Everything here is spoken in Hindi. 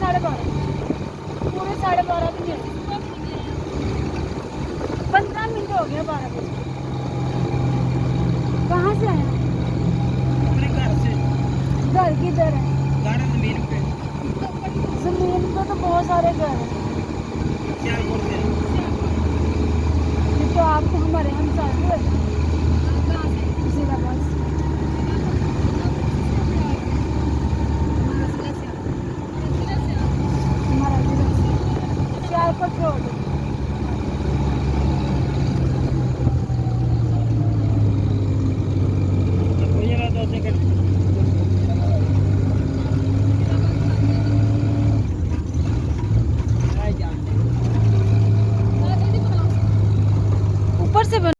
12:30 पूरे 12:30 भी नहीं, 15 मिनट हो गया 12 बजे। कहाँ से आए? अपने घर से। घर किधर है? घर जमीन पे। जमीन पे तो बहुत सारे घर हैं। सियालकोट से। ये तो आप तो हमारे हमसाए हुए हैं। मुर्शिदाबाद से। हमारा जिला सियालकोट रोड।